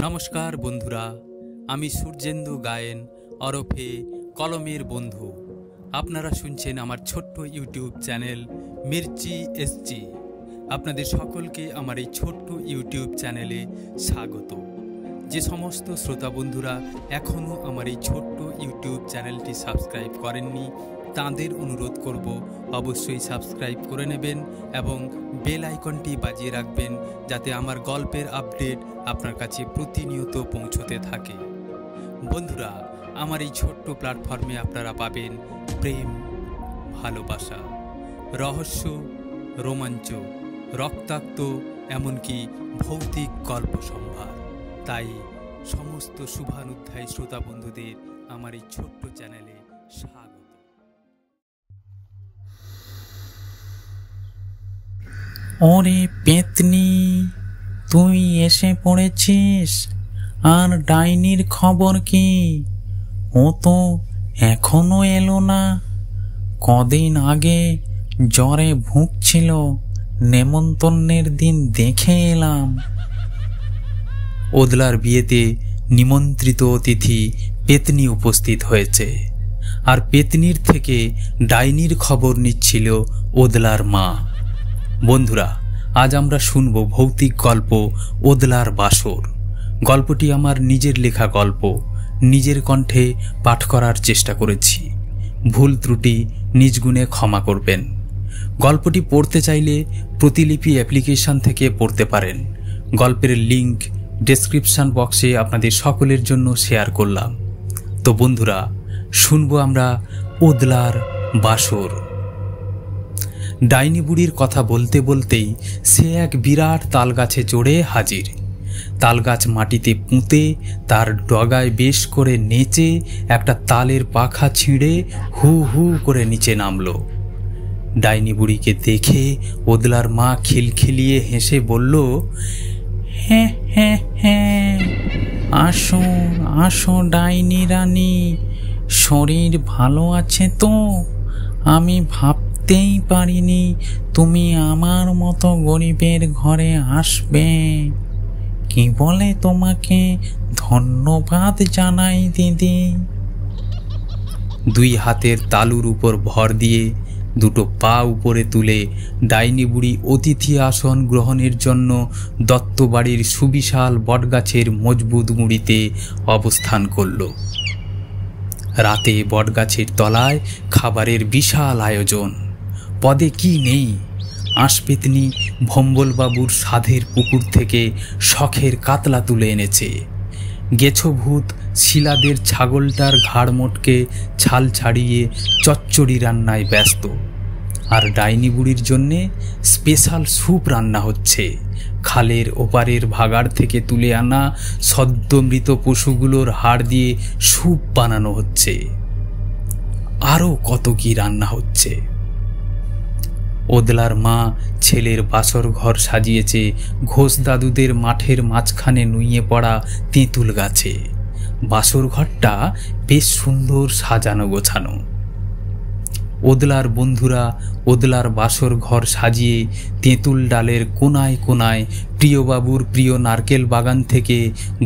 নমস্কার বন্ধুরা, আমি সূর্যেন্দু গায়েন ওরফে কলমের বন্ধু। আপনারা শুনছেন আমার ছোট্ট ইউটিউব চ্যানেল মির্চি এসজি। আপনাদের সকলকে আমার এই ছোট্ট ইউটিউব চ্যানেলে স্বাগত। যে সমস্ত শ্রোতা বন্ধুরা এখনও আমার এই ছোট্ট ইউটিউব চ্যানেলটি সাবস্ক্রাইব করেননি, তাদের অনুরোধ করব অবশ্যই সাবস্ক্রাইব করে নেবেন এবং বেল আইকনটি বাজিয়ে রাখবেন, যাতে আমার গল্পের আপডেট আপনার কাছে প্রতিনিয়ত পৌঁছতে থাকে। বন্ধুরা, আমার এই ছোট্ট প্ল্যাটফর্মে আপনারা পাবেন প্রেম, ভালোবাসা, রহস্য, রোমাঞ্চ, রক্তাক্ত, এমনকি ভৌতিক গল্প সম্ভার। তাই সমস্ত শুভানুধ্যায়ী শ্রোতা বন্ধুদের আমার এই ছোট্ট চ্যানেলে স্বাগত। ওরে পেতনি, তুই এসে পড়েছিস? আর ডাইনির খবর কি? ও তো এখনো এলো না। কদিন আগে জ্বরে ভুগছিল, নেমন্তন্নের দিন দেখে এলাম। ওদলার বিয়েতে নিমন্ত্রিত অতিথি পেতনি উপস্থিত হয়েছে, আর পেতনির থেকে ডাইনির খবর নিচ্ছিল ওদলার মা। বন্ধুরা, আজ আমরা শুনব ভৌতিক গল্প ওদলার বাসর। গল্পটি আমার নিজের লেখা গল্প, নিজের কণ্ঠে পাঠ করার চেষ্টা করেছি। ভুল ত্রুটি নিজ গুণে ক্ষমা করবেন। গল্পটি পড়তে চাইলে প্রতিলিপি অ্যাপ্লিকেশন থেকে পড়তে পারেন। গল্পের লিংক ডেসক্রিপশন বক্সে আপনাদের সকলের জন্য শেয়ার করলাম। তো বন্ধুরা, শুনবো আমরা ওদলার বাসর। ডাইনি বুড়ির কথা বলতে বলতেই সে এক বিরাট তালগাছে চড়ে হাজির। তালগাছ মাটিতে পুঁতে তার ডগায় বেশ করে নেচে একটা তালের পাখা ছিঁড়ে হু হু করে নিচে নামল। ডাইনি বুড়িকে দেখে ওদলার মা খিলখিলিয়ে হেসে বলল, হ্যাঁ হ্যাঁ হ্যাঁ, আসো আসো ডাইনি রানী, শরীর ভালো আছে তো? আমি ভাবতেই পারিনি তুমি আমার মতো গরিবের ঘরে আসবে। কি বলে তোমাকে ধন্যবাদ জানাই দিদি। দুই হাতের তালুর উপর ভর দিয়ে দুটো পা উপরে তুলে ডাইনি বুড়ি অতিথি আসন গ্রহণের জন্য দত্তবাড়ির সুবিশাল বটগাছের মজবুত গুঁড়িতে অবস্থান করল। রাতে বটগাছের তলায় খাবারের বিশাল আয়োজন। পদে কি নেই। আঁশপেতনি ভম্বলবাবুর সাধের পুকুর থেকে শখের কাতলা তুলে এনেছে। গেছোভূত শিলাদের ছাগলটার ঘাড় মোটকে ছাল ছাড়িয়ে চচ্চড়ি রান্নায় ব্যস্ত। আর ডাইনি বুড়ির জন্যে স্পেশাল স্যুপ রান্না হচ্ছে। খালের ওপারের ভাগাড় থেকে তুলে আনা সদ্য মৃত পশুগুলোর হাড় দিয়ে স্যুপ বানানো হচ্ছে। আরও কত কি রান্না হচ্ছে। ওদলার মা ছেলের বাসর ঘর সাজিয়েছে ঘোষ দাদুদের মাঠের মাঝখানে নুইয়ে পড়া তেঁতুল গাছে। বাসর ঘরটা বেশ সুন্দর সাজানো গোছানো। ওদলার বন্ধুরা ওদলার বাসর ঘর সাজিয়ে তেঁতুল ডালের কোনায় কোনায় প্রিয়বাবুর প্রিয় নারকেল বাগান থেকে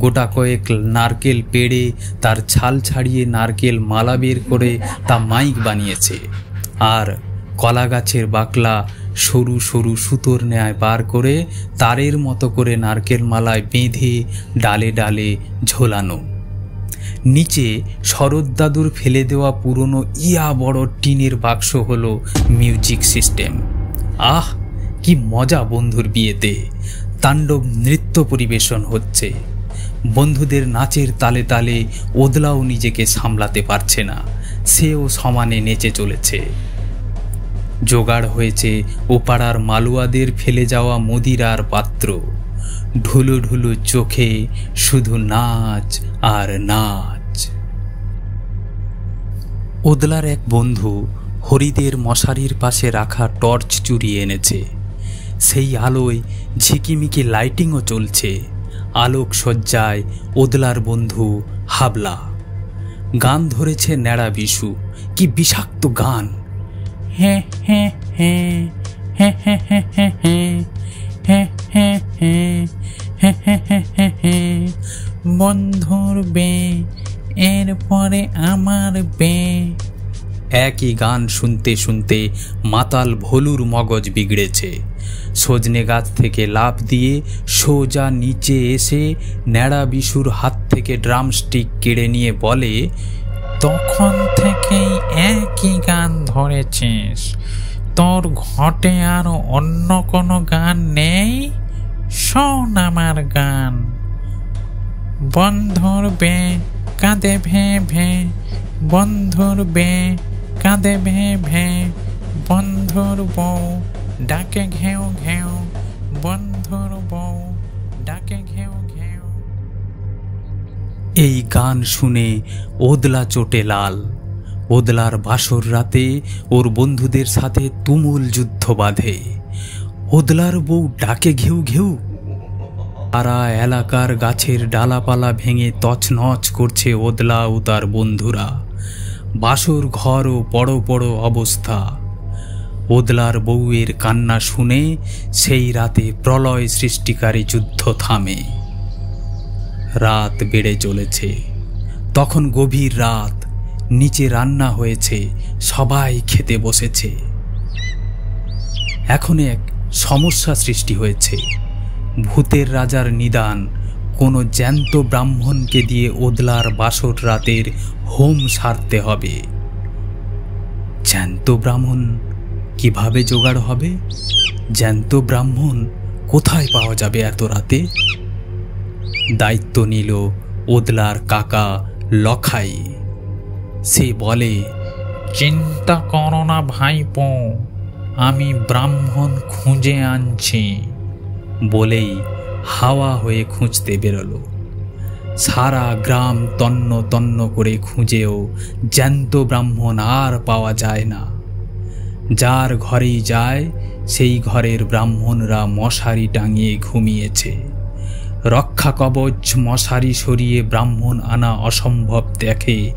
গোটা কয়েক নারকেল পেড়ে তার ছাল ছাড়িয়ে নারকেল মালা বের করে তা মাইক বানিয়েছে। আর কলা গাছের বাকলা সরু সরু সুতোর ন্যায় বার করে তারের মতো করে নারকেল মালায় বেঁধে ডালে ডালে ঝোলানো। নিচে শরৎ দাদুর ফেলে দেওয়া পুরনো ইয়া বড় টিনের বাক্স হলো মিউজিক সিস্টেম। আহ, কি মজা বন্ধুর বিয়েতে! তাণ্ডব নৃত্য পরিবেশন হচ্ছে। বন্ধুদের নাচের তালে তালে ওদলাও নিজেকে সামলাতে পারছে না, সেও সমানে নেচে চলেছে। জোগাড় হয়েছে ওপাড়ার মালুয়াদের ফেলে যাওয়া মদিরার পাত্র। ঢুলু ঢুলু চোখে শুধু নাচ আর নাচ। ওদলার এক বন্ধু হরিদের মশারির পাশে রাখা টর্চ চুরিয়ে এনেছে। সেই আলোয় ঝিকিমিকি লাইটিংও চলছে। আলোক সজ্জায় ওদলার বন্ধু হাবলা। গান ধরেছে ন্যাড়া বিশু। কি বিষাক্ত গান! হ্যাঁ হ্যাঁ হ্যাঁ হ্যাঁ হ্যাঁ হ্যাঁ হ্যাঁ হ্যাঁ হ্যাঁ হে হে হে হে হে, বন্ধুর বে, এরপরে আমার বে। একই গান শুনতে শুনতে মাতাল ভোলুর মগজ বিগড়েছে। সজনে গাছ থেকে লাফ দিয়ে সোজা নিচে এসে ন্যাড়া বিশুর হাত থেকে ড্রামস্টিক কেড়ে নিয়ে বলে, তখন থেকেই একই গান ধরেছিস? তোর ঘটে আর অন্য কোনো গান নেই? শোন আমার গান। বন্ধুর বে কাঁদে ভে ভে, বন্ধুর বে কাঁদে ভে ভে, বন্ধুর বউ ডাকে ঘেউ ঘেউ, বন্ধুর বউ ডাকে ঘেউ ঘেউ। এই গান শুনে ওদলা চোটে লাল। ওদলার বাসর রাতে ওর বন্ধুদের সাথে তুমুল যুদ্ধ বাঁধে। ওদলার বউ ডাকে ঘেউ ঘেউ। সারা এলাকার গাছের ডালাপালা ভেঙে তছনছ করছে ওদলা ও তার বন্ধুরা। বাসর ঘরও বড় বড় অবস্থা। ওদলার বউয়ের কান্না শুনে সেই রাতে প্রলয় সৃষ্টিকারী যুদ্ধ থামে। রাত বেড়ে চলেছে। তখন গভীর রাত, নিচে রান্না হয়েছে, সবাই খেতে বসেছে। এখন এক সমস্যা সৃষ্টি হয়েছে। ভূতের রাজার নিদান, কোনো জ্যান্ত ব্রাহ্মণকে দিয়ে ওদলার বাসর রাতের হোম সারতে হবে। জ্যান্ত ব্রাহ্মণ কিভাবে জোগাড় হবে? জ্যান্ত ব্রাহ্মণ কোথায় পাওয়া যাবে এত রাতে? দায়িত্ব নিল ওদলার কাকা লখাই। সে বলে, চিন্তা করো না ভাইপো, আমি ব্রাহ্মণ খুঁজে আনছি। বলেই হাওয়া হয়ে খুঁজতে বেরোলো। সারা গ্রাম তন্ন তন্ন করে খুঁজেও জ্যান্ত ব্রাহ্মণ আর পাওয়া যায় না। যার ঘরেই যায় সেই ঘরের ব্রাহ্মণরা মশারি টাঙিয়ে ঘুমিয়েছে। রক্ষা কবচ মশারি সরিয়ে ব্রাহ্মণ আনা অসম্ভব দেখে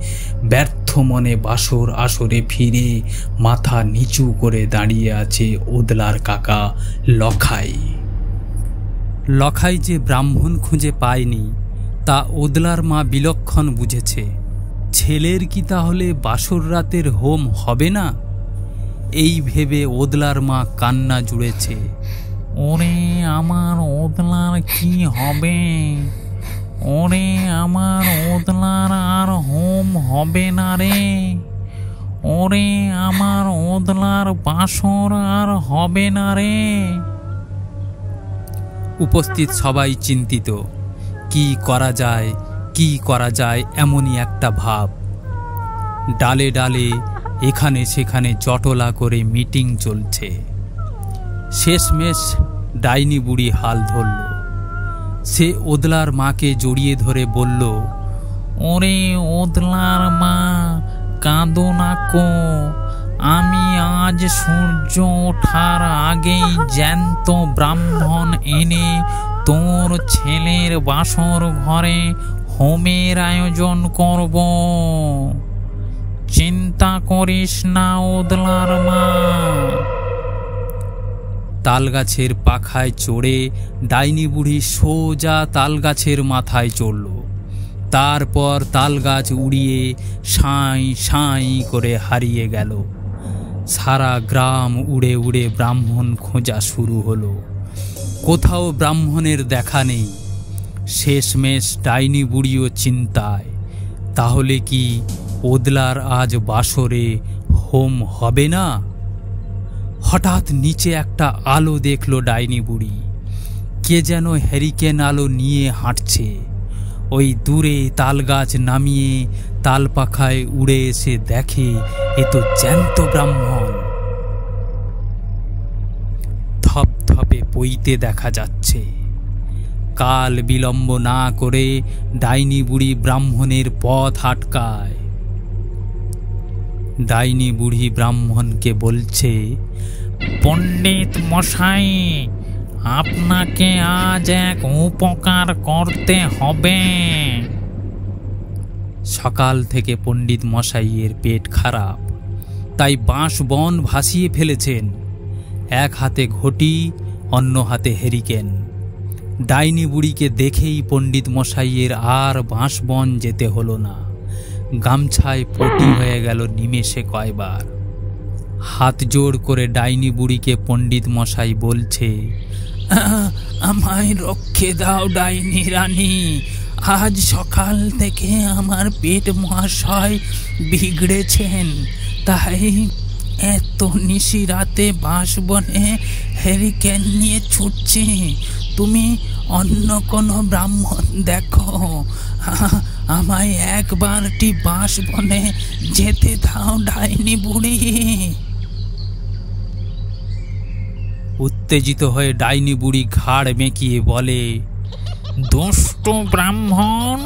ব্যর্থ মনে বাসর আসরে ফিরে মাথা নিচু করে দাঁড়িয়ে আছে ওদলার কাকা লখাই। লখাই যে ব্রাহ্মণ খুঁজে পায়নি তা ওদলার মা বিলক্ষণ বুঝেছে। ছেলের কি তাহলে বাসর রাতের হোম হবে না? এই ভেবে ওদলার মা কান্না জুড়েছে। ওরে আমার ওদলার কি হবে? ওরে আমার ওদলার আর হোম হবে না রে। ওরে আমার ওদলার বাসর আর হবে না রে। উপস্থিত সবাই চিন্তিত। কি করা যায়, কি করা যায়, এমনই একটা ভাব। ডালে ডালে এখানে সেখানে জটলা করে মিটিং চলছে। শেষমেশ ডাইনি বুড়ি হাল ধরল। সে ওদলার মাকে জড়িয়ে ধরে বলল, ওরে ওদলার মা, কাঁদো না কো। আমি আজ সূর্য ওঠার আগেই জ্যান্ত ব্রাহ্মণ এনে তোর ছেলের বাসর ঘরে হোমের আয়োজন করব। চিন্তা করিস না ওদলার মা। তালগাছের পাখায় চড়ে ডাইনি বুড়ি সোজা তালগাছের মাথায় চড়ল। তারপর তালগাছ উড়িয়ে সাঁই সাঁই করে হারিয়ে গেল। সারা গ্রাম উড়ে উড়ে ব্রাহ্মণ খোঁজা শুরু হলো। কোথাও ব্রাহ্মণের দেখা নেই। শেষমেশ ডাইনি বুড়িও চিন্তায়, তাহলে কি ওদলার আজ বাসরে হোম হবে না? হঠাৎ নিচে একটা আলো দেখল ডাইনি বুড়ি। কে যেন হ্যারিকেন আলো নিয়ে হাঁটছে। ওই দূরে তালগাছ নামিয়ে তাল পাখায় উড়ে এসে দেখে এ তো জ্যান্ত ব্রাহ্মণ। ধপধপে পইতে দেখা যাচ্ছে। কাল বিলম্ব না করে ডাইনি বুড়ি ব্রাহ্মণের পথ আটকায়। ডাইনি বুড়ি ব্রাহ্মণকে বলছে, পণ্ডিত মশাই, আপনাকে আজ এক উপকার করতে হবে। সকাল থেকে পণ্ডিত মশাইয়ের পেট খারাপ, তাই বাঁশ বন ভাসিয়ে ফেলেছেন। এক হাতে ঘটি, অন্য হাতে হেরিকেন। ডাইনি বুড়িকে দেখেই পণ্ডিত মশাইয়ের আর বাঁশবন যেতে হলো না। গামছায় পটি হয়ে গেল নিমেষে কয়বার। হাত জোড় করে ডাইনি বুড়িকে পণ্ডিত মশাই বলছে, আমায় রক্ষে দাও ডাইনি রানী, আজ সকাল থেকে আমার পেট মহাশয় বিগড়েছেন, তাই এত নিশি রাতে বাঁশবনে হেরিকেন নিয়ে ছুটছি। তুমি অন্য কোনো ব্রাহ্মণ দেখো, আমায় একবারটি বাঁশবনে যেতে দাও ডাইনি বুড়ি। উত্তেজিত হয়ে ডাইনি বুড়ি ঘাড় মেঁকিয়ে বলে, দুষ্ট ব্রাহ্মণ,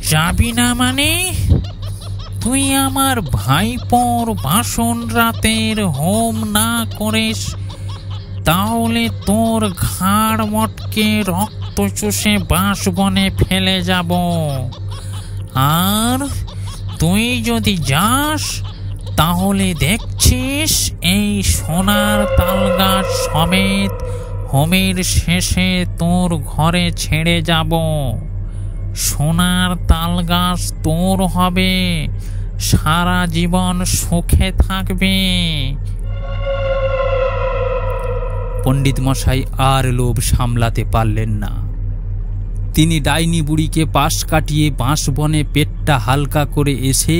যাবি না মানে? তুই আমার ভাইপোর বাসন রাতের হোম না করিস তাহলে তোর ঘাড় মটকে রক্ত চুষে বাঁশবনে ফেলে যাব, আর তুই যদি যাস তাহলে দেখছিস এই সোনার তালগাছ সমেত হোমের শেষে তোর ঘরে ছেড়ে যাব। সোনার তালগাছ তোর হবে, সারা জীবন সুখে থাকবে। পণ্ডিত মশাই আর লোভ সামলাতে পারলেন না। তিনি ডাইনি বুড়িকে পাশ কাটিয়ে বাঁশবনে পেটটা হালকা করে এসে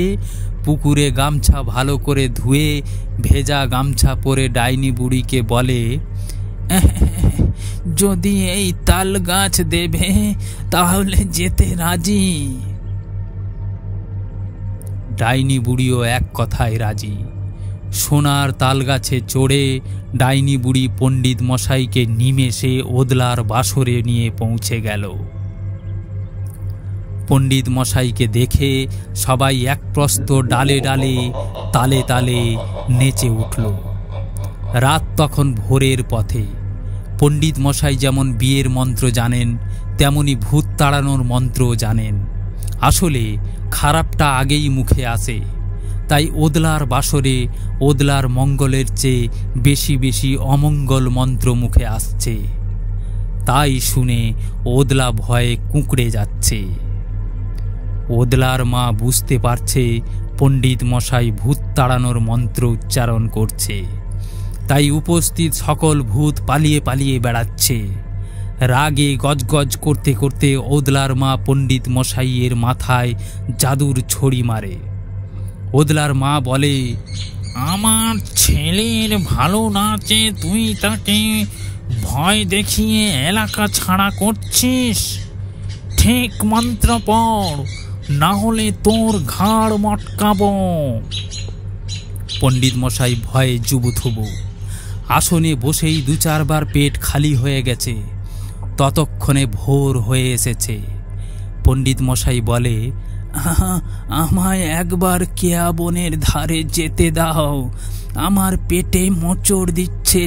পুকুরে গামছা ভালো করে ধুয়ে ভেজা গামছা পরে ডাইনি বুড়িকে বলে, যদি এই তাল গাছ দেবে তাহলে যেতে রাজি। ডাইনি বুড়িও এক কথায় রাজি। সোনার তাল গাছে চড়ে ডাইনি বুড়ি পণ্ডিত মশাইকে নিমেষে ওদলার বাসরে নিয়ে পৌঁছে গেল। পণ্ডিত মশাইকে দেখে সবাই এক প্রস্ত ডালে ডালে তালে তালে নেচে উঠল। রাত তখন ভোরের পথে। পণ্ডিত মশাই যেমন বিয়ের মন্ত্র জানেন, তেমনি ভূত তাড়ানোর মন্ত্রও জানেন। আসলে খারাপটা আগেই মুখে আসে, তাই ওদলার বাসরে ওদলার মঙ্গলের চেয়ে বেশি বেশি অমঙ্গল মন্ত্র মুখে আসছে। তাই শুনে ওদলা ভয়ে কুঁকড়ে যাচ্ছে। ওদলার মা বুঝতে পারছে পণ্ডিত মশাই ভূত তাড়ানোর মন্ত্র উচ্চারণ করছে, তাই উপস্থিত সকল ভূত পালিয়ে পালিয়ে বেড়াচ্ছে। রাগে গজগজ করতে করতে ওদলার মা পণ্ডিত মশাইয়ের মাথায় জাদুর ছড়ি মারে। ওদলার মা বলে, আমার ছেলের ভালো নাচে তুই তাকে ভয় দেখিয়ে এলাকা ছাড়া করছিস, ঠিক মন্ত্র পড়, না হলে তোর ঘাড় মটকাবো। পণ্ডিত মশাই ভয়ে জুবুথুবু। আসনে বসেই দু চারবার পেট খালি হয়ে গেছে। ততক্ষণে ভোর হয়ে এসেছে। পণ্ডিত মশাই বলে, আমায় একবার কেয়া বনের ধারে যেতে দাও, আমার পেটে মোচড় দিচ্ছে,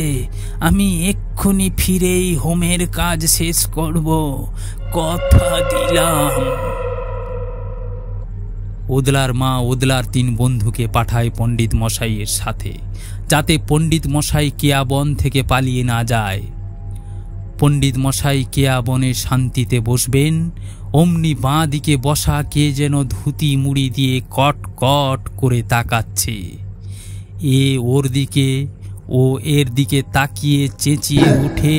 আমি এক্ষুনি ফিরেই হোমের কাজ শেষ করব, কথা দিলাম। ওদলার মা ওদলার 3 বন্ধুকে পাঠায় পণ্ডিত মশাইয়ের সাথে, যাতে পণ্ডিত মশাই কেয়া বন থেকে পালিয়ে না যায়। পণ্ডিত মশাই কেয়া বনে শান্তিতে বসবেন, অমনি বাঁ দিকে বসা কে যেন ধুতি মুড়ি দিয়ে কট কট করে তাকাচ্ছে। এ ওর দিকে, ও এর দিকে তাকিয়ে চেঁচিয়ে উঠে,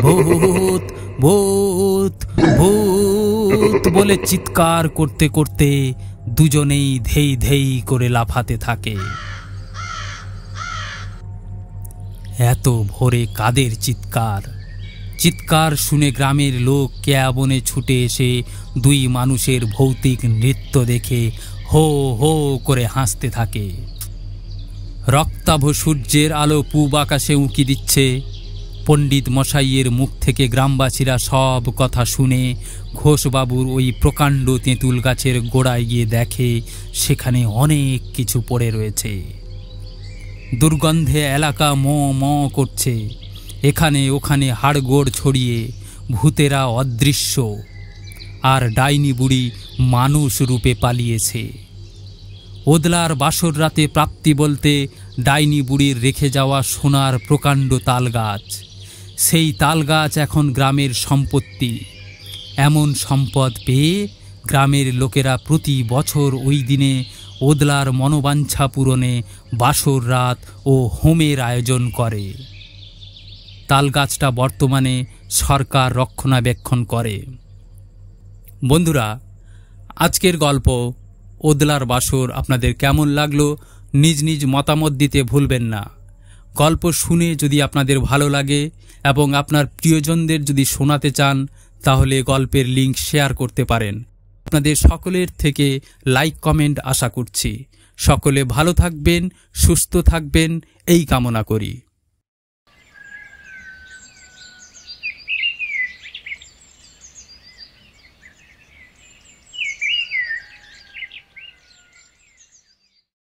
ভূত ভূত ভূত বলে চিৎকার করতে করতে দুজনেই ধেই ধেই করে লাফাতে থাকে। এত ভোরে কাদের চিৎকার! চিৎকার শুনে গ্রামের লোক কেয়া বনে ছুটে এসে 2 মানুষের ভৌতিক নৃত্য দেখে হো হো করে হাসতে থাকে। রক্তাভ সূর্যের আলো পূব আকাশে উঁকি দিচ্ছে। পণ্ডিত মশাইয়ের মুখ থেকে গ্রামবাসীরা সব কথা শুনে ঘোষবাবুর ওই প্রকাণ্ড তেঁতুল গাছের গোড়ায় গিয়ে দেখে সেখানে অনেক কিছু পড়ে রয়েছে। দুর্গন্ধে এলাকা ম ম করছে। এখানে ওখানে হাড়গোড় ছড়িয়ে ভূতেরা অদৃশ্য, আর ডাইনি বুড়ি মানুষ রূপে পালিয়েছে। ওদলার বাসর রাতে প্রাপ্তি বলতে ডাইনি বুড়ির রেখে যাওয়া সোনার প্রকাণ্ড তাল গাছ। সেই তালগাছ এখন গ্রামের সম্পত্তি। এমন সম্পদ পেয়ে গ্রামের লোকেরা প্রতি বছর ওই দিনে ওদলার মনোবাঞ্ছা পূরণে বাসর রাত ও হোমের আয়োজন করে। তালগাছটা বর্তমানে সরকার রক্ষণাবেক্ষণ করে। বন্ধুরা, আজকের গল্প ওদলার বাসর আপনাদের কেমন লাগলো নিজ নিজ মতামত দিতে ভুলবেন না। গল্প শুনে যদি আপনাদের ভালো লাগে এবং আপনার প্রিয়জনদের যদি শোনাতে চান তাহলে গল্পের লিংক শেয়ার করতে পারেন। আপনাদের সকলের থেকে লাইক কমেন্ট আশা করছি। সকলে ভালো থাকবেন, সুস্থ থাকবেন এই কামনা করি।